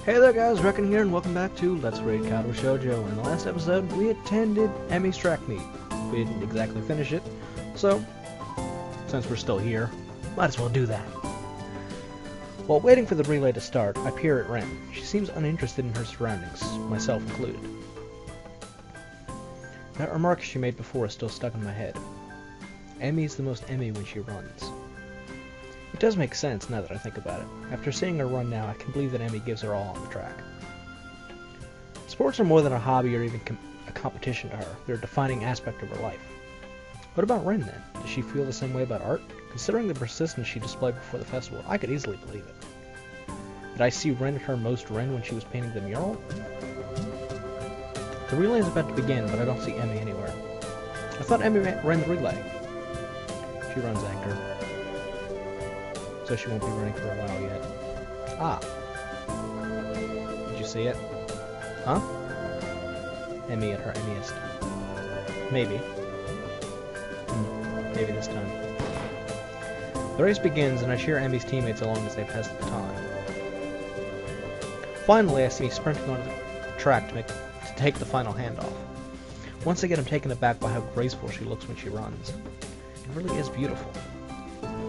Hey there guys, Reckon here, and welcome back to Let's Raid Katawa Shoujo. In the last episode, we attended Emi's track meet. We didn't exactly finish it, so, since we're still here, might as well do that. While waiting for the relay to start, I peer at Ren. She seems uninterested in her surroundings, myself included. That remark she made before is still stuck in my head. Emi is the most Emi when she runs. It does make sense now that I think about it. After seeing her run now, I can believe that Emi gives her all on the track. Sports are more than a hobby or even a competition to her. They're a defining aspect of her life. What about Ren then? Does she feel the same way about art? Considering the persistence she displayed before the festival, I could easily believe it. Did I see Ren at her most Ren when she was painting the mural? The relay is about to begin, but I don't see Emi anywhere. I thought Emi ran the relay. She runs anchor. So she won't be running for a while yet. Ah. Did you see it? Huh? Emi at her Emiest. Maybe. Maybe this time. The race begins, and I cheer Emi's teammates along as they pass the baton. Finally, I see me sprinting onto the track to take the final handoff. Once again, I'm taken aback by how graceful she looks when she runs. It really is beautiful.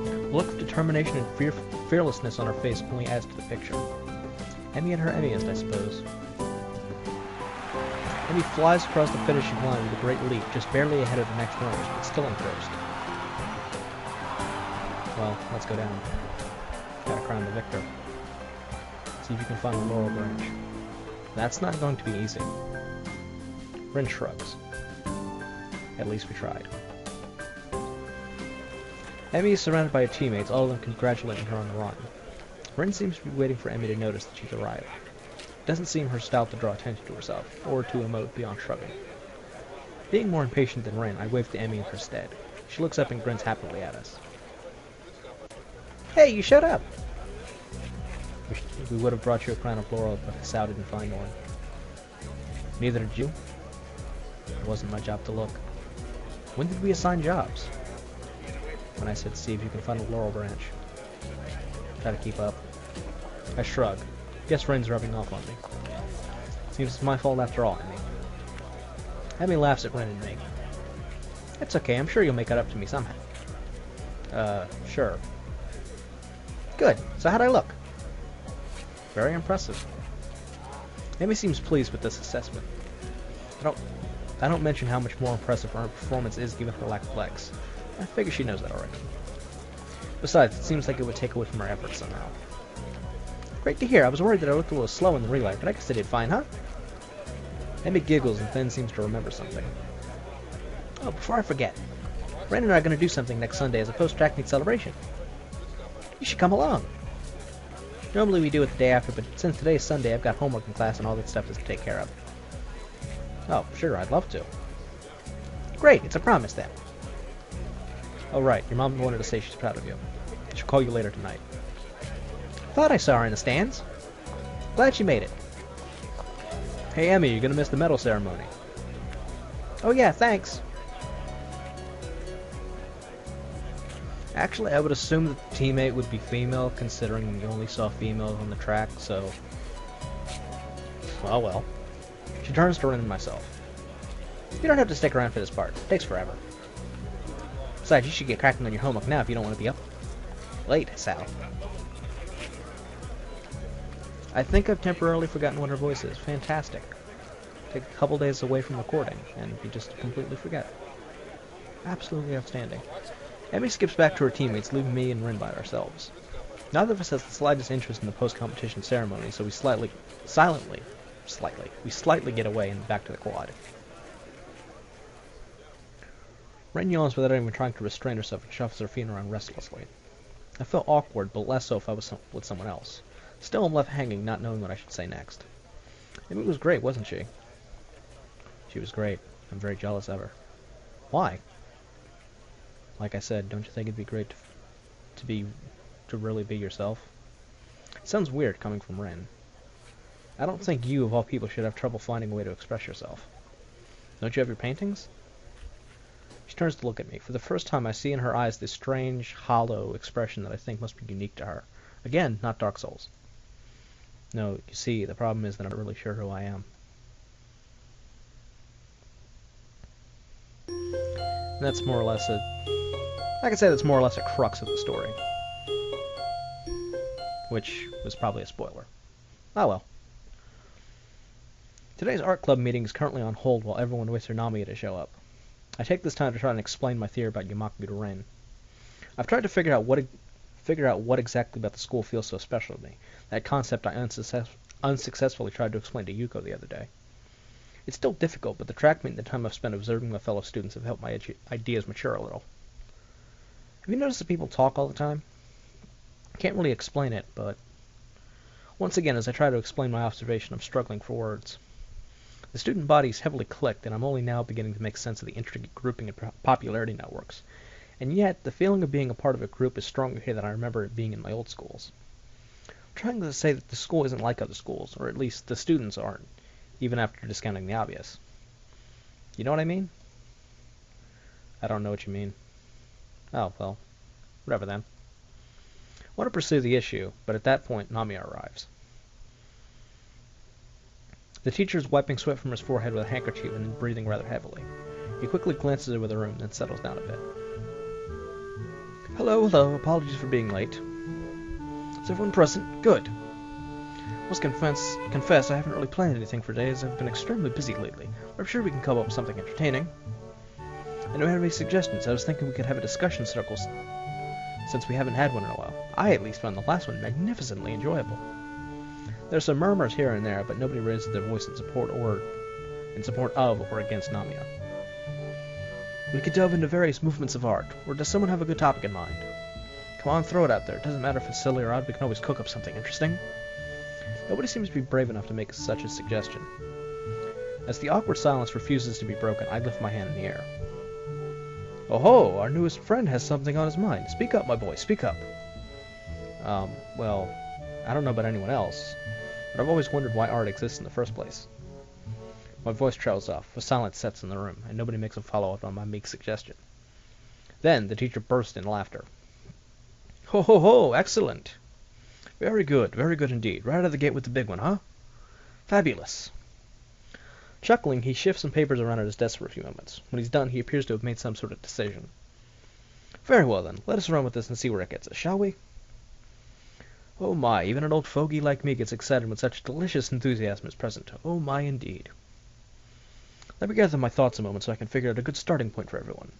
The look of determination and fearlessness on her face only adds to the picture. Emi at her Emiest, I suppose. Emi flies across the finishing line with a great leap, just barely ahead of the next runners, but still in first. Well, let's go down. Gotta crown the victor. See if you can find a laurel branch. That's not going to be easy. Ren shrugs. At least we tried. Emi is surrounded by her teammates, all of them congratulating her on the run. Ren seems to be waiting for Emi to notice that she's arrived. It doesn't seem her style to draw attention to herself, or to emote beyond shrugging. Being more impatient than Ren, I wave to Emi in her stead. She looks up and grins happily at us. Hey, you showed up! We would have brought you a crown of laurel, but Sao didn't find one. Neither did you. It wasn't my job to look. When did we assign jobs? When I said, see if you can find a laurel branch. Try to keep up. I shrug. Guess Ren's rubbing off on me. Seems it's my fault after all, Emi. Emi laughs at Ren and me. It's okay, I'm sure you'll make it up to me somehow. Sure. Good. So how'd I look? Very impressive. Emi seems pleased with this assessment. I don't mention how much more impressive her performance is given her lack of legs. I figure she knows that already. Besides, it seems like it would take away from her efforts somehow. Great to hear. I was worried that I looked a little slow in the relay, but I guess I did fine, huh? Emi giggles and then seems to remember something. Oh, before I forget, Ren and I are going to do something next Sunday as a post-track meet celebration. You should come along. Normally we do it the day after, but since today's Sunday, I've got homework in class and all that stuff to take care of. Oh, sure, I'd love to. Great, it's a promise then. Oh right, your mom wanted to say she's proud of you. She'll call you later tonight. Thought I saw her in the stands. Glad she made it. Hey Emi, you're gonna miss the medal ceremony. Oh yeah, thanks. Actually, I would assume that the teammate would be female, considering you only saw females on the track, so... Oh well. She turns to Ren and myself. You don't have to stick around for this part. It takes forever. Besides, you should get cracking on your homework now if you don't want to be up late, Sal. I think I've temporarily forgotten what her voice is. Fantastic. Take a couple days away from recording, and you just completely forget. Absolutely outstanding. Emi skips back to her teammates, leaving me and Ren by ourselves. Neither of us has the slightest interest in the post-competition ceremony, so we slightly get away and back to the quad. Ren yawns without even trying to restrain herself and shuffles her feet around restlessly. I felt awkward, but less so if I was with someone else. Still, I'm left hanging, not knowing what I should say next. Emi was great, wasn't she? She was great. I'm very jealous of her. Why? Like I said, don't you think it'd be great to really be yourself? It sounds weird coming from Ren. I don't think you, of all people, should have trouble finding a way to express yourself. Don't you have your paintings? She turns to look at me. For the first time, I see in her eyes this strange, hollow expression that I think must be unique to her. Again, not Dark Souls. No, you see, the problem is that I'm not really sure who I am. And that's more or less I could say that's more or less a crux of the story. Which was probably a spoiler. Ah well. Today's art club meeting is currently on hold while everyone waits for Nomiya to show up. I take this time to try and explain my theory about Yamaku to Ren. I've tried to figure out what exactly about the school feels so special to me. That concept I unsuccessfully tried to explain to Yuko the other day. It's still difficult, but the track meet and the time I've spent observing my fellow students have helped my ideas mature a little. Have you noticed that people talk all the time? I can't really explain it, but once again, as I try to explain my observation, I'm struggling for words. The student body is heavily clicked, and I'm only now beginning to make sense of the intricate grouping and popularity networks. And yet, the feeling of being a part of a group is stronger here than I remember it being in my old schools. I'm trying to say that the school isn't like other schools, or at least the students aren't, even after discounting the obvious. You know what I mean? I don't know what you mean. Oh, well, whatever then. I want to pursue the issue, but at that point, Nomiya arrives. The teacher is wiping sweat from his forehead with a handkerchief and breathing rather heavily. He quickly glances over the room, then settles down a bit. Hello, apologies for being late. Is everyone present? Good. I must confess I haven't really planned anything for today as I've been extremely busy lately, but I'm sure we can come up with something entertaining. I don't have any suggestions. I was thinking we could have a discussion circle since we haven't had one in a while. I at least found the last one magnificently enjoyable. There's some murmurs here and there, but nobody raises their voice in support of or against Nomiya. We could delve into various movements of art, or does someone have a good topic in mind? Come on, throw it out there. It doesn't matter if it's silly or odd, we can always cook up something interesting. Nobody seems to be brave enough to make such a suggestion. As the awkward silence refuses to be broken, I lift my hand in the air. Oh ho, our newest friend has something on his mind. Speak up, my boy, speak up. Well, I don't know about anyone else, but I've always wondered why art exists in the first place. My voice trails off, a silence sets in the room, and nobody makes a follow-up on my meek suggestion. Then the teacher burst in laughter. Ho ho ho, excellent! Very good indeed. Right out of the gate with the big one, huh? Fabulous. Chuckling, he shifts some papers around at his desk for a few moments. When he's done, he appears to have made some sort of decision. Very well then, let us run with this and see where it gets us, shall we? Oh my, even an old fogey like me gets excited when such delicious enthusiasm is present. Oh my indeed. Let me gather my thoughts a moment so I can figure out a good starting point for everyone.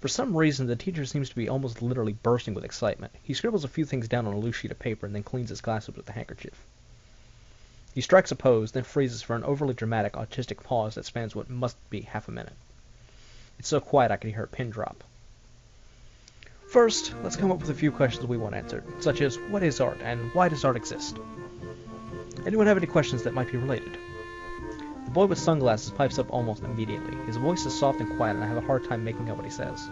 For some reason, the teacher seems to be almost literally bursting with excitement. He scribbles a few things down on a loose sheet of paper and then cleans his glasses with a handkerchief. He strikes a pose, then freezes for an overly dramatic, autistic pause that spans what must be half a minute. It's so quiet I can hear a pin drop. First, let's come up with a few questions we want answered, such as, what is art, and why does art exist? Anyone have any questions that might be related? The boy with sunglasses pipes up almost immediately. His voice is soft and quiet, and I have a hard time making out what he says.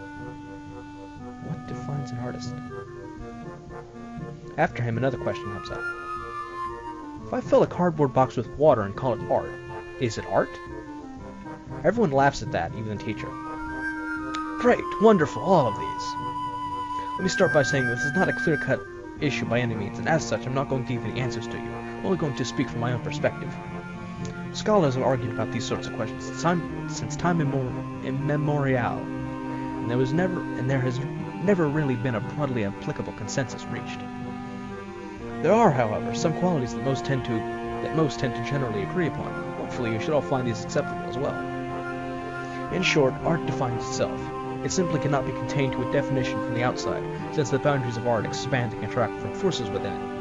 What defines an artist? After him, another question comes up. If I fill a cardboard box with water and call it art, is it art? Everyone laughs at that, even the teacher. Great, wonderful, all of these. Let me start by saying this is not a clear-cut issue by any means, and as such, I'm not going to give any answers to you. I'm only going to speak from my own perspective. Scholars have argued about these sorts of questions since time immemorial, and there has never really been a broadly applicable consensus reached. There are, however, some qualities that most tend to generally agree upon. Hopefully, you should all find these acceptable as well. In short, art defines itself. It simply cannot be contained to a definition from the outside, since the boundaries of art expand and contract from forces within it.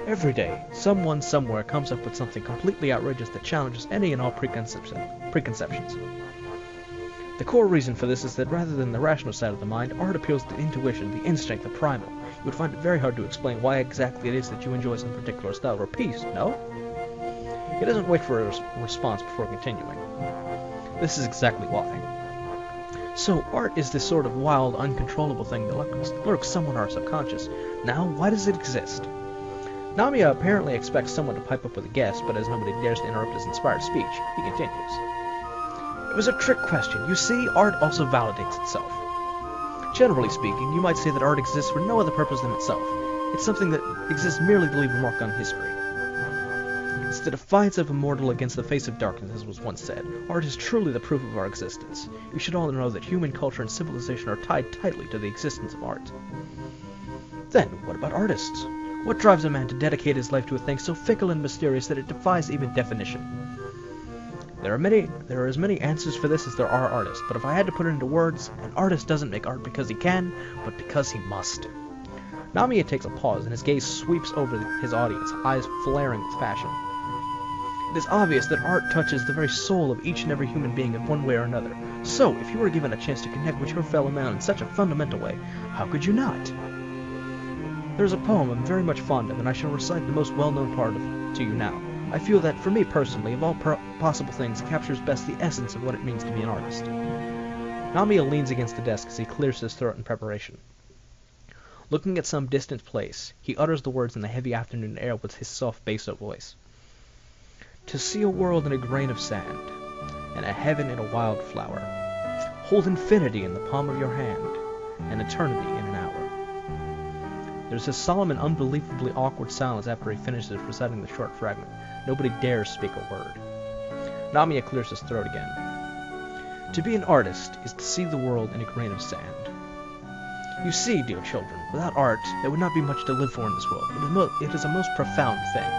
Every day, someone somewhere comes up with something completely outrageous that challenges any and all preconceptions. The core reason for this is that rather than the rational side of the mind, art appeals to intuition, the instinct, the primal. You would find it very hard to explain why exactly it is that you enjoy some particular style or piece, no? He doesn't wait for a response before continuing. This is exactly why. So, art is this sort of wild, uncontrollable thing that lurks somewhere in our subconscious. Now, why does it exist? Nomiya apparently expects someone to pipe up with a guess, but as nobody dares to interrupt his inspired speech, he continues. It was a trick question. You see, art also validates itself. Generally speaking, you might say that art exists for no other purpose than itself. It's something that exists merely to leave a mark on history. It's the defiance of immortal against the face of darkness, as was once said. Art is truly the proof of our existence. You should all know that human culture and civilization are tied tightly to the existence of art. Then, what about artists? What drives a man to dedicate his life to a thing so fickle and mysterious that it defies even definition? There are as many answers for this as there are artists, but if I had to put it into words, an artist doesn't make art because he can, but because he must. Nomiya takes a pause, and his gaze sweeps over his audience, eyes flaring with passion. It is obvious that art touches the very soul of each and every human being in one way or another. So, if you were given a chance to connect with your fellow man in such a fundamental way, how could you not? There is a poem I'm very much fond of, and I shall recite the most well-known part of it to you now. I feel that, for me personally, of all possible things, it captures best the essence of what it means to be an artist. Nomiya leans against the desk as he clears his throat in preparation. Looking at some distant place, he utters the words in the heavy afternoon air with his soft basso voice. To see a world in a grain of sand, and a heaven in a wildflower. Hold infinity in the palm of your hand, and eternity in an hour. There's a solemn and unbelievably awkward silence after he finishes reciting the short fragment. Nobody dares speak a word. Nomiya clears his throat again. To be an artist is to see the world in a grain of sand. You see, dear children, without art, there would not be much to live for in this world. It is a most profound thing.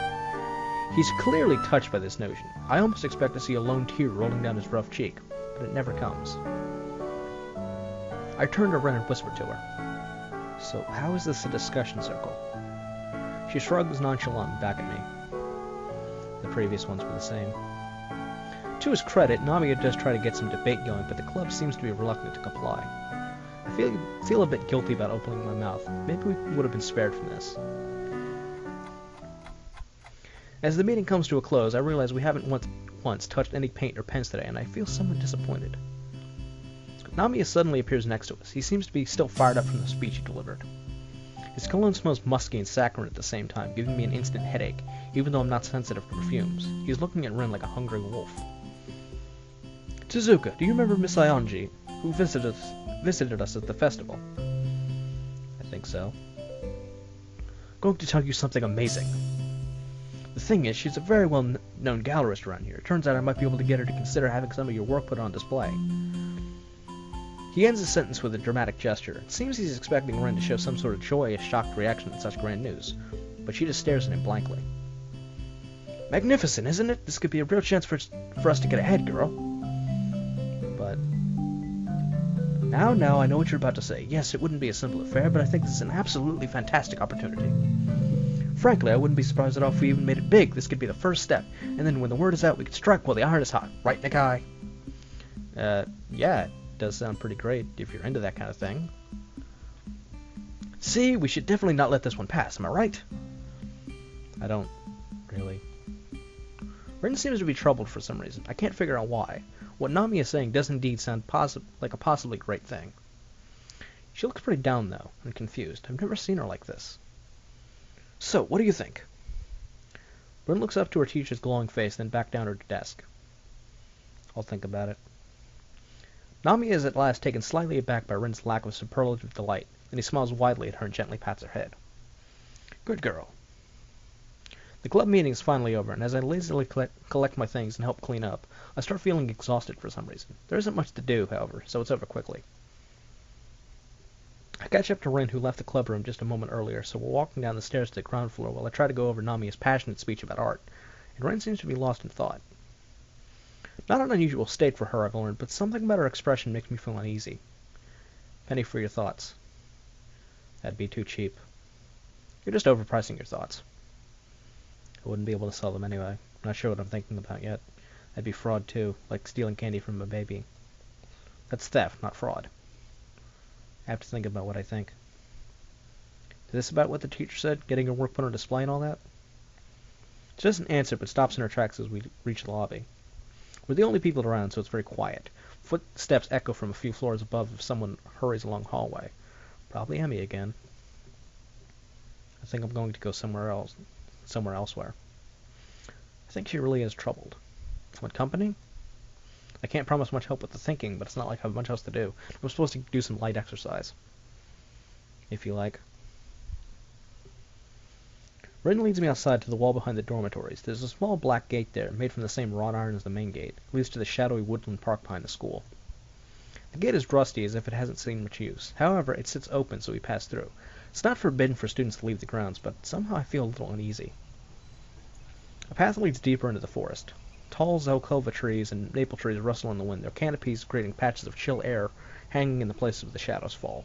He's clearly touched by this notion. I almost expect to see a lone tear rolling down his rough cheek, but it never comes. I turn to Ren and whisper to her. So, how is this a discussion circle? She shrugs nonchalantly back at me. The previous ones were the same. To his credit, Nomiya does try to get some debate going, but the club seems to be reluctant to comply. I feel a bit guilty about opening my mouth. Maybe we would have been spared from this. As the meeting comes to a close, I realize we haven't once touched any paint or pens today, and I feel somewhat disappointed. Nomiya suddenly appears next to us. He seems to be still fired up from the speech he delivered. His cologne smells musky and saccharine at the same time, giving me an instant headache, even though I'm not sensitive to perfumes. He's looking at Ren like a hungry wolf. Tezuka, do you remember Miss Ionji, who visited us at the festival? I think so. Going to tell you something amazing. The thing is, she's a very well-known gallerist around here. It turns out I might be able to get her to consider having some of your work put on display. He ends his sentence with a dramatic gesture. It seems he's expecting Ren to show some sort of joyous, shocked reaction at such grand news, but she just stares at him blankly. Magnificent, isn't it? This could be a real chance for us to get ahead, girl. But... Now, I know what you're about to say. Yes, it wouldn't be a simple affair, but I think this is an absolutely fantastic opportunity. Frankly, I wouldn't be surprised at all if we even made it big. This could be the first step, and then when the word is out, we could strike while the iron is hot. Right, Nikai? Yeah, it does sound pretty great if you're into that kind of thing. See, we should definitely not let this one pass, am I right? I don't really. Ren seems to be troubled for some reason. I can't figure out why. What Nomiya is saying does indeed sound like a possibly great thing. She looks pretty down, though, and confused. I've never seen her like this. So, what do you think? Ren looks up to her teacher's glowing face, then back down to her desk. I'll think about it. Nomiya is at last taken slightly aback by Ren's lack of superlative delight, and he smiles widely at her and gently pats her head. Good girl. The club meeting is finally over, and as I lazily collect my things and help clean up, I start feeling exhausted for some reason. There isn't much to do, however, so it's over quickly. I catch up to Ren, who left the club room just a moment earlier, so we're walking down the stairs to the ground floor while I try to go over Namiya's passionate speech about art, and Ren seems to be lost in thought. Not an unusual state for her, I've learned, but something about her expression makes me feel uneasy. Penny for your thoughts. That'd be too cheap. You're just overpricing your thoughts. I wouldn't be able to sell them anyway. I'm not sure what I'm thinking about yet. That'd be fraud too, like stealing candy from a baby. That's theft, not fraud. I have to think about what I think. Is this about what the teacher said, getting her work put on display and all that? She doesn't answer, but stops in her tracks as we reach the lobby. We're the only people around, so it's very quiet. Footsteps echo from a few floors above as someone hurries along the hallway. Probably Emmy again. I think I'm going to go somewhere elsewhere. I think she really is troubled. Want company? I can't promise much help with the thinking, but it's not like I have much else to do. I'm supposed to do some light exercise. If you like. Ren leads me outside to the wall behind the dormitories. There's a small black gate there, made from the same wrought iron as the main gate. It leads to the shadowy woodland park behind the school. The gate is rusty, as if it hasn't seen much use. However, it sits open, so we pass through. It's not forbidden for students to leave the grounds, but somehow I feel a little uneasy. A path leads deeper into the forest. Tall zelkova trees and maple trees rustle in the wind, their canopies creating patches of chill air hanging in the places where the shadows fall.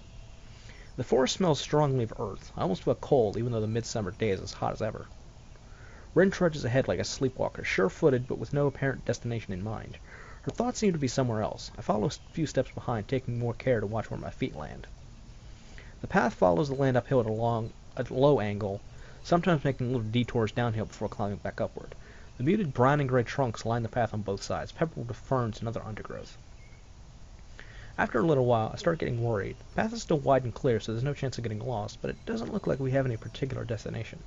The forest smells strongly of earth. I almost feel cold, even though the midsummer day is as hot as ever. Ren trudges ahead like a sleepwalker, sure-footed but with no apparent destination in mind. Her thoughts seem to be somewhere else. I follow a few steps behind, taking more care to watch where my feet land. The path follows the land uphill at a low angle, sometimes making little detours downhill before climbing back upward. The muted brown and gray trunks line the path on both sides, peppered with ferns and other undergrowth. After a little while, I start getting worried. The path is still wide and clear, so there's no chance of getting lost, but it doesn't look like we have any particular destination.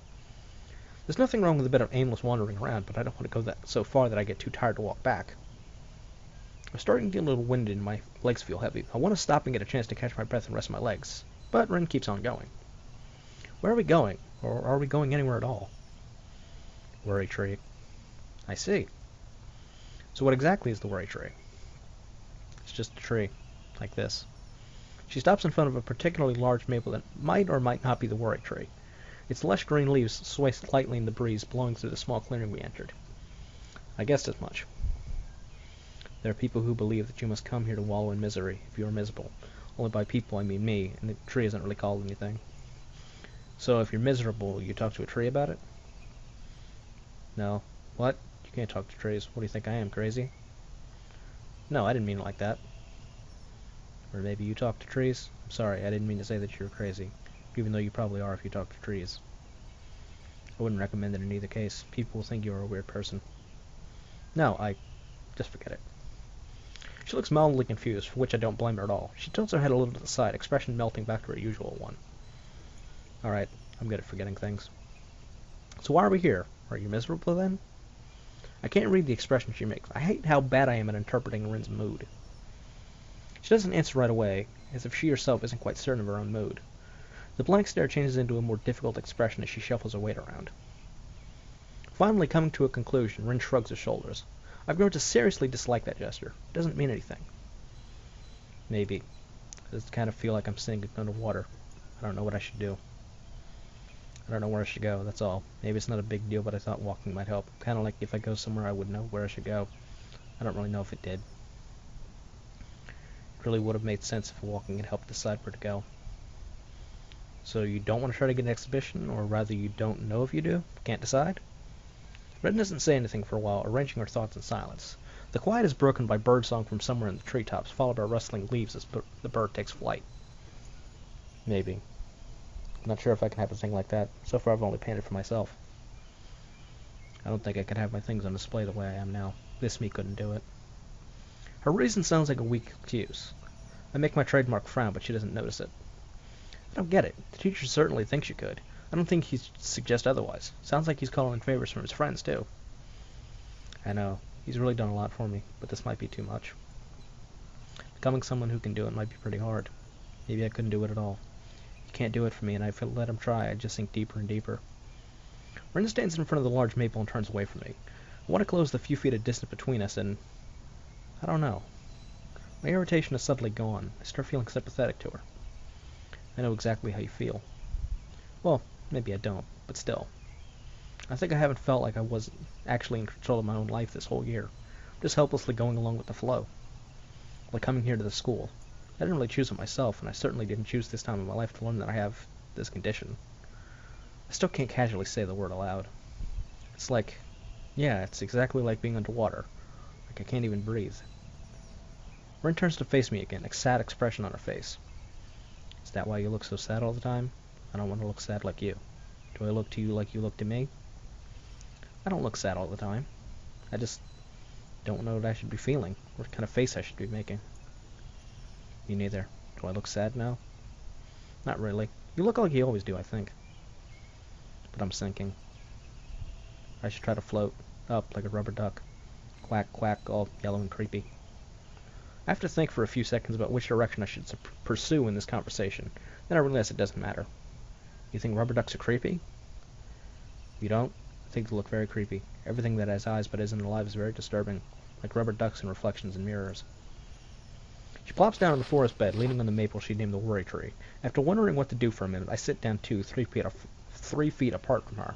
There's nothing wrong with a bit of aimless wandering around, but I don't want to go so far that I get too tired to walk back. I'm starting to get a little winded and my legs feel heavy. I want to stop and get a chance to catch my breath and rest my legs, but Ren keeps on going. Where are we going? Or are we going anywhere at all? Worry tree. I see. So what exactly is the worry tree? It's just a tree, like this. She stops in front of a particularly large maple that might or might not be the worry tree. Its lush green leaves sway slightly in the breeze blowing through the small clearing we entered. I guessed as much. There are people who believe that you must come here to wallow in misery if you are miserable. Only by people I mean me, and the tree isn't really called anything. So if you're miserable, you talk to a tree about it? No. What? You can't talk to trees. What do you think I am, crazy? No, I didn't mean it like that. Or maybe you talk to trees? I'm sorry, I didn't mean to say that you were crazy, even though you probably are if you talk to trees. I wouldn't recommend it in either case. People will think you are a weird person. No, just forget it. She looks mildly confused, for which I don't blame her at all. She tilts her head a little to the side, expression melting back to her usual one. Alright, I'm good at forgetting things. So why are we here? Are you miserable then? I can't read the expression she makes. I hate how bad I am at interpreting Ren's mood. She doesn't answer right away, as if she herself isn't quite certain of her own mood. The blank stare changes into a more difficult expression as she shuffles her weight around. Finally, coming to a conclusion, Ren shrugs her shoulders. I've grown to seriously dislike that gesture. It doesn't mean anything. Maybe. I just kind of feel like I'm sinking underwater. I don't know what I should do. I don't know where I should go, that's all. Maybe it's not a big deal, but I thought walking might help. Kind of like if I go somewhere I would know where I should go. I don't really know if it did. It really would have made sense if walking had helped decide where to go. So you don't want to try to get an exhibition, or rather you don't know if you do? Can't decide? Ren doesn't say anything for a while, arranging her thoughts in silence. The quiet is broken by birdsong from somewhere in the treetops, followed by rustling leaves as the bird takes flight. Maybe. I'm not sure if I can have a thing like that. So far I've only painted for myself. I don't think I could have my things on display the way I am now. This me couldn't do it. Her reason sounds like a weak excuse. I make my trademark frown, but she doesn't notice it. I don't get it. The teacher certainly thinks you could. I don't think he'd suggest otherwise. Sounds like he's calling favors from his friends, too. I know. He's really done a lot for me, but this might be too much. Becoming someone who can do it might be pretty hard. Maybe I couldn't do it at all. He can't do it for me, and if I let him try, I'd just sink deeper and deeper. Ren stands in front of the large maple and turns away from me. I want to close the few feet of distance between us, and I don't know. My irritation is suddenly gone. I start feeling sympathetic to her. I know exactly how you feel. Well, maybe I don't, but still. I think I haven't felt like I was actually in control of my own life this whole year. Just helplessly going along with the flow. Like coming here to the school. I didn't really choose it myself, and I certainly didn't choose this time in my life to learn that I have this condition. I still can't casually say the word aloud. It's like, yeah, it's exactly like being underwater. Like I can't even breathe. Ren turns to face me again, a sad expression on her face. Is that why you look so sad all the time? I don't want to look sad like you. Do I look to you like you look to me? I don't look sad all the time. I just don't know what I should be feeling, what kind of face I should be making. Me neither. Do I look sad now? Not really. You look like you always do, I think. But I'm sinking. I should try to float up like a rubber duck. Quack, quack, all yellow and creepy. I have to think for a few seconds about which direction I should pursue in this conversation. Then I realize it doesn't matter. You think rubber ducks are creepy? You don't? I think they look very creepy. Everything that has eyes but isn't alive is very disturbing, like rubber ducks and reflections in mirrors. She plops down on the forest bed, leaning on the maple she named the worry tree. After wondering what to do for a minute, I sit down too, 3 feet apart from her.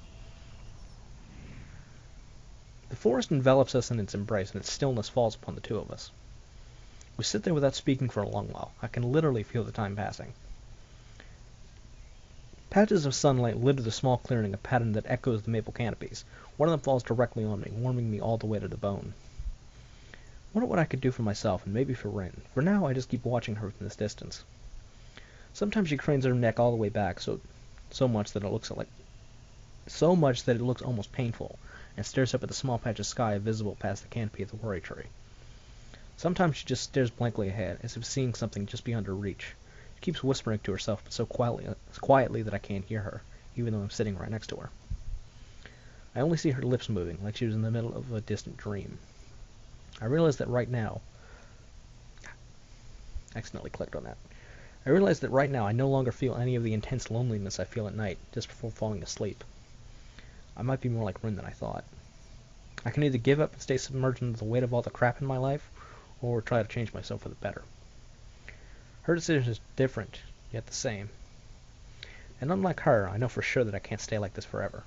The forest envelops us in its embrace, and its stillness falls upon the two of us. We sit there without speaking for a long while. I can literally feel the time passing. Patches of sunlight litter the small clearing, a pattern that echoes the maple canopies. One of them falls directly on me, warming me all the way to the bone. I wonder what I could do for myself, and maybe for Ren. For now, I just keep watching her from this distance. Sometimes she cranes her neck all the way back, so much that it looks almost painful, and stares up at the small patch of sky visible past the canopy of the worry tree. Sometimes she just stares blankly ahead, as if seeing something just beyond her reach. She keeps whispering to herself, but so quietly that I can't hear her, even though I'm sitting right next to her. I only see her lips moving, like she was in the middle of a distant dream. I realize that right now... accidentally clicked on that. I realize that right now I no longer feel any of the intense loneliness I feel at night, just before falling asleep. I might be more like Ren than I thought. I can either give up and stay submerged into the weight of all the crap in my life, or try to change myself for the better. Her decision is different, yet the same. And unlike her, I know for sure that I can't stay like this forever.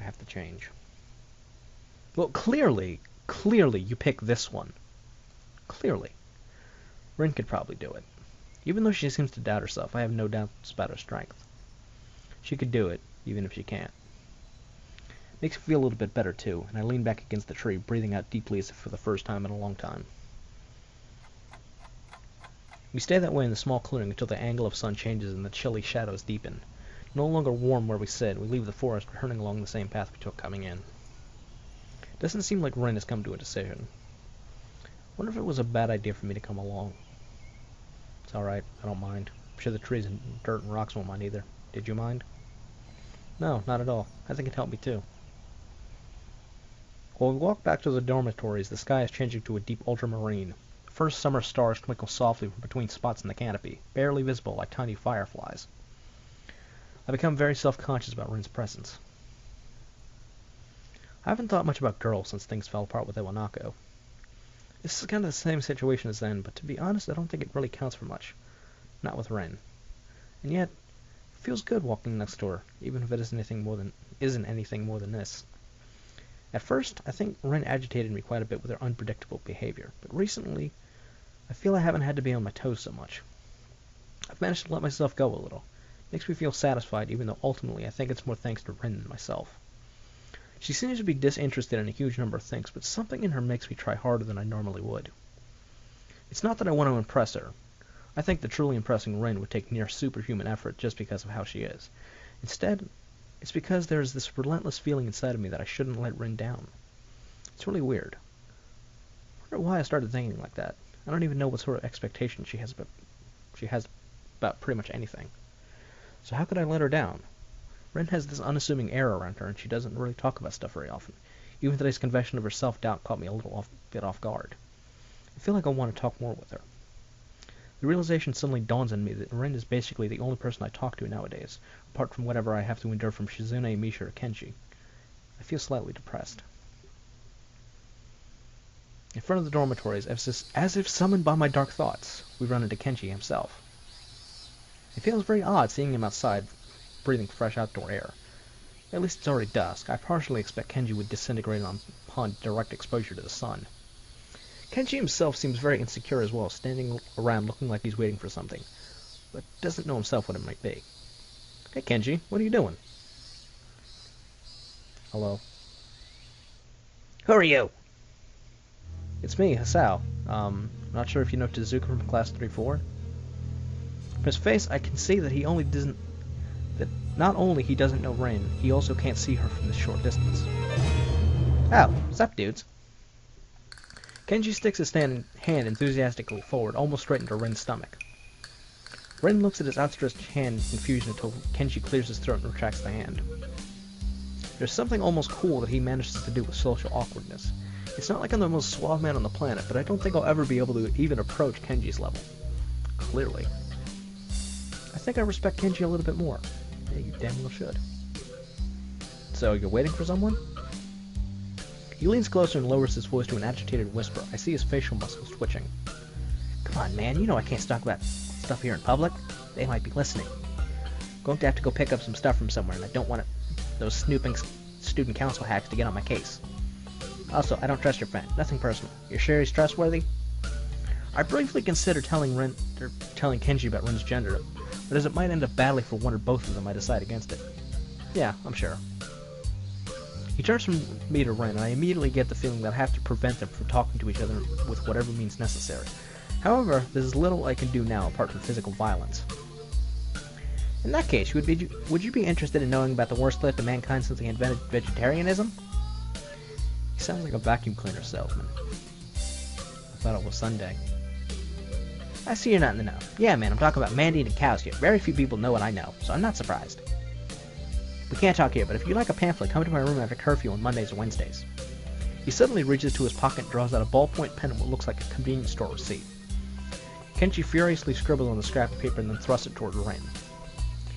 I have to change. Well, clearly you pick this one. Clearly. Ren could probably do it. Even though she seems to doubt herself, I have no doubts about her strength. She could do it, even if she can't. Makes me feel a little bit better, too, and I lean back against the tree, breathing out deeply as if for the first time in a long time. We stay that way in the small clearing until the angle of sun changes and the chilly shadows deepen. No longer warm where we sit, we leave the forest, returning along the same path we took coming in. It doesn't seem like Ren has come to a decision. Wonder if it was a bad idea for me to come along. It's alright, I don't mind. I'm sure the trees and dirt and rocks won't mind either. Did you mind? No, not at all. I think it helped me too. While we walk back to the dormitories, the sky is changing to a deep ultramarine. The first summer stars twinkle softly from between spots in the canopy, barely visible like tiny fireflies. I become very self-conscious about Ren's presence. I haven't thought much about girls since things fell apart with Iwanako. This is kind of the same situation as then, but to be honest, I don't think it really counts for much. Not with Ren. And yet, it feels good walking next door, even if it isn't anything more than this. At first, I think Ren agitated me quite a bit with her unpredictable behavior, but recently, I feel I haven't had to be on my toes so much. I've managed to let myself go a little. It makes me feel satisfied, even though ultimately I think it's more thanks to Ren than myself. She seems to be disinterested in a huge number of things, but something in her makes me try harder than I normally would. It's not that I want to impress her. I think that truly impressing Ren would take near superhuman effort just because of how she is. Instead, it's because there is this relentless feeling inside of me that I shouldn't let Ren down. It's really weird. I wonder why I started thinking like that. I don't even know what sort of expectations she has about pretty much anything. So how could I let her down? Ren has this unassuming air around her, and she doesn't really talk about stuff very often. Even today's confession of her self-doubt caught me a little bit off guard. I feel like I want to talk more with her. The realization suddenly dawns on me that Ren is basically the only person I talk to nowadays, apart from whatever I have to endure from Shizune, Misha, or Kenji. I feel slightly depressed. In front of the dormitories, as if summoned by my dark thoughts, we run into Kenji himself. It feels very odd seeing him outside, breathing fresh outdoor air. At least it's already dusk. I partially expect Kenji would disintegrate upon direct exposure to the sun. Kenji himself seems very insecure as well, standing around looking like he's waiting for something, but doesn't know himself what it might be. Hey Kenji, what are you doing? Hello. Who are you? It's me, Hasao. Not sure if you know Tezuka from class 3-4. From his face, I can see that not only he doesn't know Ren, he also can't see her from this short distance. Oh, what's up, dudes? Kenji sticks his hand enthusiastically forward, almost straight into Ren's stomach. Ren looks at his outstretched hand in confusion until Kenji clears his throat and retracts the hand. There's something almost cool that he manages to do with social awkwardness. It's not like I'm the most suave man on the planet, but I don't think I'll ever be able to even approach Kenji's level. Clearly. I think I respect Kenji a little bit more. Yeah, you damn well should. So, you're waiting for someone? He leans closer and lowers his voice to an agitated whisper. I see his facial muscles twitching. Come on, man, you know I can't talk about stuff here in public. They might be listening. I'm going to have to go pick up some stuff from somewhere, and I don't want those snooping student council hacks to get on my case. Also, I don't trust your friend. Nothing personal. You're sure he's trustworthy? I briefly considered telling Kenji about Ren's gender, but as it might end up badly for one or both of them, I decide against it. Yeah, I'm sure. He turns from me to Ren, and I immediately get the feeling that I have to prevent them from talking to each other with whatever means necessary. However, there's little I can do now apart from physical violence. In that case, would you be interested in knowing about the worst threat to mankind since they invented vegetarianism? He sounds like a vacuum cleaner salesman. I thought it was Sunday. I see you're not in the know. Yeah, man, I'm talking about man-eating cows here. Very few people know what I know, so I'm not surprised. We can't talk here, but if you like a pamphlet, come to my room after curfew on Mondays or Wednesdays. He suddenly reaches to his pocket and draws out a ballpoint pen and what looks like a convenience store receipt. Kenji furiously scribbles on the scrap of paper and then thrusts it toward Ren.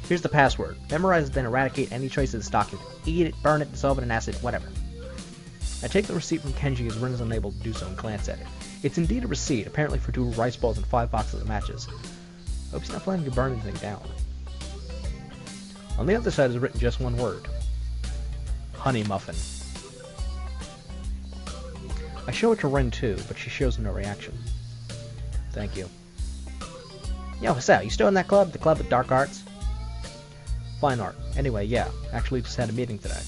Here's the password. Memorize it, then eradicate any trace of this document. Eat it, burn it, dissolve it in acid, whatever. I take the receipt from Kenji as Ren is unable to do so and glance at it. It's indeed a receipt, apparently for 2 rice balls and 5 boxes of matches. Hope he's not planning to burn anything down. On the other side is written just one word. Honey muffin. I show it to Ren too, but she shows no reaction. Thank you. Yo, Sal, you still in that club? The Club of Dark Arts? Fine art. Anyway, yeah. Actually just had a meeting today.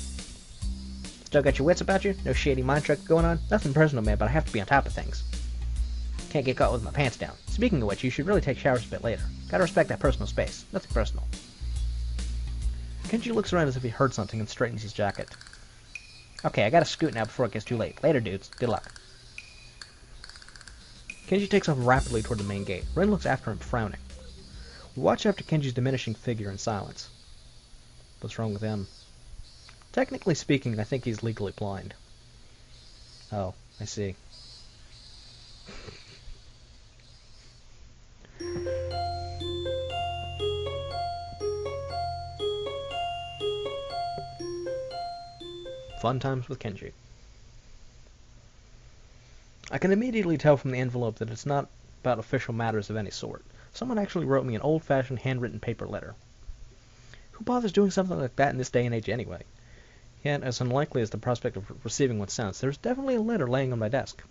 Still got your wits about you? No shady mind trick going on? Nothing personal, man, but I have to be on top of things. Can't get caught with my pants down. Speaking of which, you should really take showers a bit later. Gotta respect that personal space. Nothing personal. Kenji looks around as if he heard something and straightens his jacket. Okay, I gotta scoot now before it gets too late. Later, dudes. Good luck. Kenji takes off rapidly toward the main gate. Ren looks after him, frowning. We watch after Kenji's diminishing figure in silence. What's wrong with him? Technically speaking, I think he's legally blind. Oh, I see. Fun times with Kenji. I can immediately tell from the envelope that it's not about official matters of any sort. Someone actually wrote me an old-fashioned handwritten paper letter. Who bothers doing something like that in this day and age anyway? Yet, as unlikely as the prospect of receiving one sounds, there's definitely a letter laying on my desk.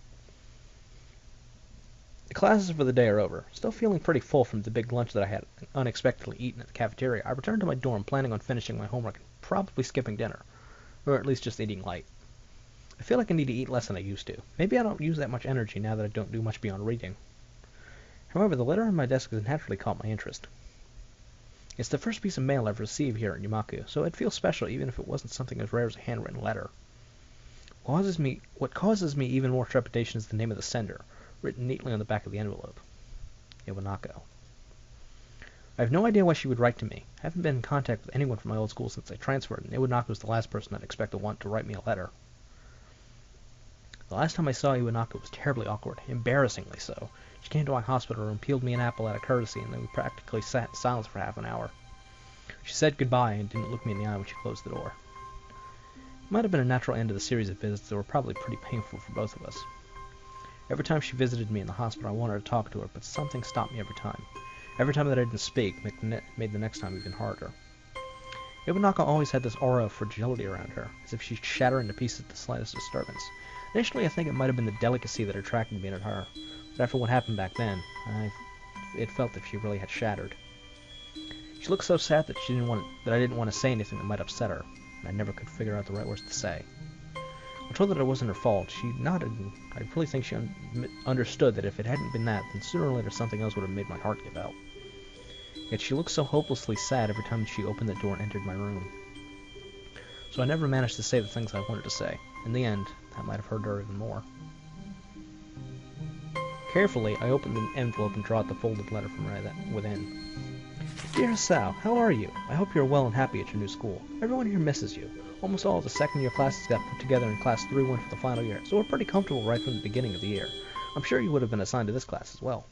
The classes for the day are over. Still feeling pretty full from the big lunch that I had unexpectedly eaten at the cafeteria, I returned to my dorm planning on finishing my homework and probably skipping dinner. Or at least just eating light. I feel like I need to eat less than I used to. Maybe I don't use that much energy now that I don't do much beyond reading. However, the letter on my desk has naturally caught my interest. It's the first piece of mail I've received here at Yumaku, so it feels special even if it wasn't something as rare as a handwritten letter. What causes me even more trepidation is the name of the sender, written neatly on the back of the envelope. Iwanako. I have no idea why she would write to me. I haven't been in contact with anyone from my old school since I transferred, and Iwanako was the last person I'd expect to want to write me a letter. The last time I saw Iwanako was terribly awkward, embarrassingly so. She came to my hospital room, peeled me an apple out of courtesy, and then we practically sat in silence for half an hour. She said goodbye and didn't look me in the eye when she closed the door. It might have been a natural end to the series of visits that were probably pretty painful for both of us. Every time she visited me in the hospital, I wanted to talk to her, but something stopped me every time. Every time that I didn't speak made the next time even harder. Iwanako always had this aura of fragility around her, as if she'd shatter into pieces at the slightest disturbance. Initially, I think it might have been the delicacy that attracted me to her, but after what happened back then, it felt that she really had shattered. She looked so sad that I didn't want to say anything that might upset her, and I never could figure out the right words to say. I told her that it wasn't her fault. She nodded, and I really think she understood that if it hadn't been that, then sooner or later something else would have made my heart give out. Yet she looked so hopelessly sad every time she opened the door and entered my room. So I never managed to say the things I wanted to say. In the end, that might have hurt her even more. Carefully, I opened the envelope and drew out the folded letter from within. Dear Sal, how are you? I hope you're well and happy at your new school. Everyone here misses you. Almost all of the second-year classes got put together in Class 3-1 for the final year, so we're pretty comfortable right from the beginning of the year. I'm sure you would have been assigned to this class as well.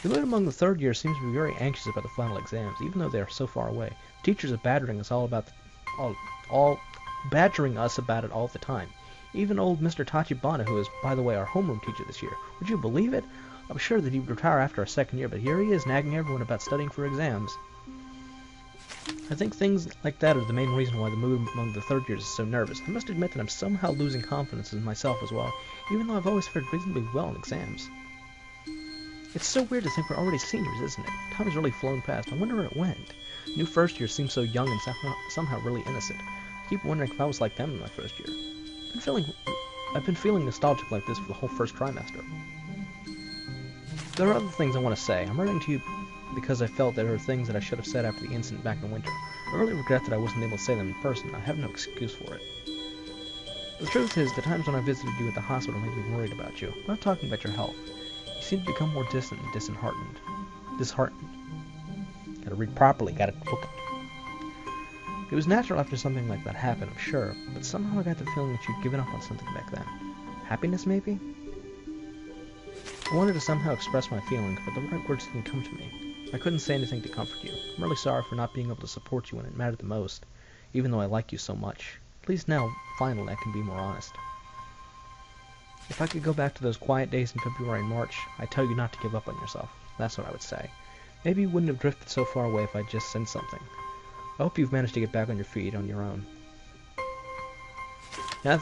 The mood among the third year seems to be very anxious about the final exams, even though they are so far away. The teachers are battering us all about all badgering us about it all the time. Even old Mr. Tachibana, who is, by the way, our homeroom teacher this year. Would you believe it? I was sure that he would retire after our second year, but here he is nagging everyone about studying for exams. I think things like that are the main reason why the mood among the third years is so nervous. I must admit that I'm somehow losing confidence in myself as well, even though I've always fared reasonably well in exams. It's so weird to think we're already seniors, isn't it? Time has really flown past. I wonder where it went. New first years seem so young and somehow really innocent. I keep wondering if I was like them in my first year. I've been feeling nostalgic like this for the whole first trimester. There are other things I want to say. I'm writing to you because I felt there are things that I should have said after the incident back in winter. I really regret that I wasn't able to say them in person. I have no excuse for it. The truth is, the times when I visited you at the hospital made me worried about you. I'm not talking about your health. You seem to become more distant and disheartened. Gotta read properly, gotta look. It was natural after something like that happened, I'm sure, but somehow I got the feeling that you'd given up on something back then. Happiness, maybe? I wanted to somehow express my feelings, but the right words didn't come to me. I couldn't say anything to comfort you. I'm really sorry for not being able to support you when it mattered the most, even though I like you so much. At least now, finally, I can be more honest. If I could go back to those quiet days in February and March, I'd tell you not to give up on yourself. That's what I would say. Maybe you wouldn't have drifted so far away if I'd just said something. I hope you've managed to get back on your feet on your own. Now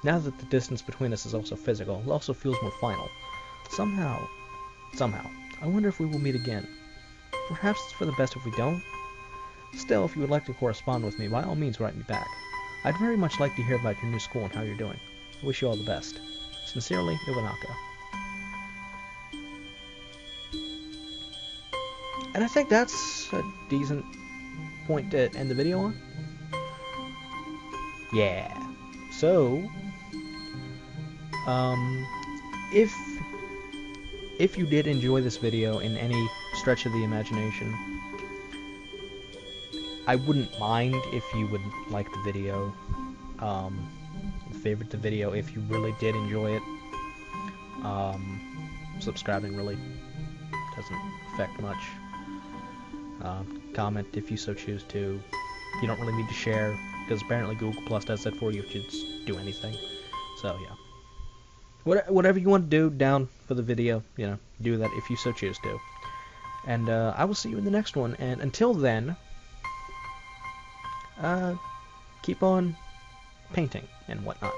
that the distance between us is also physical, it also feels more final. Somehow, I wonder if we will meet again. Perhaps it's for the best if we don't. Still, if you would like to correspond with me, by all means write me back. I'd very much like to hear about your new school and how you're doing. I wish you all the best. Sincerely, Iwanaka. And I think that's a decent point to end the video on. Yeah. So, if you did enjoy this video in any stretch of the imagination, I wouldn't mind if you would like the video, favorite the video if you really did enjoy it. Subscribing really doesn't affect much. Comment if you so choose to. You don't really need to share, because apparently Google Plus does that for you if you just do anything. So yeah. Whatever you want to do down for the video, you know, do that if you so choose to. And I will see you in the next one. And until then, keep on painting and whatnot.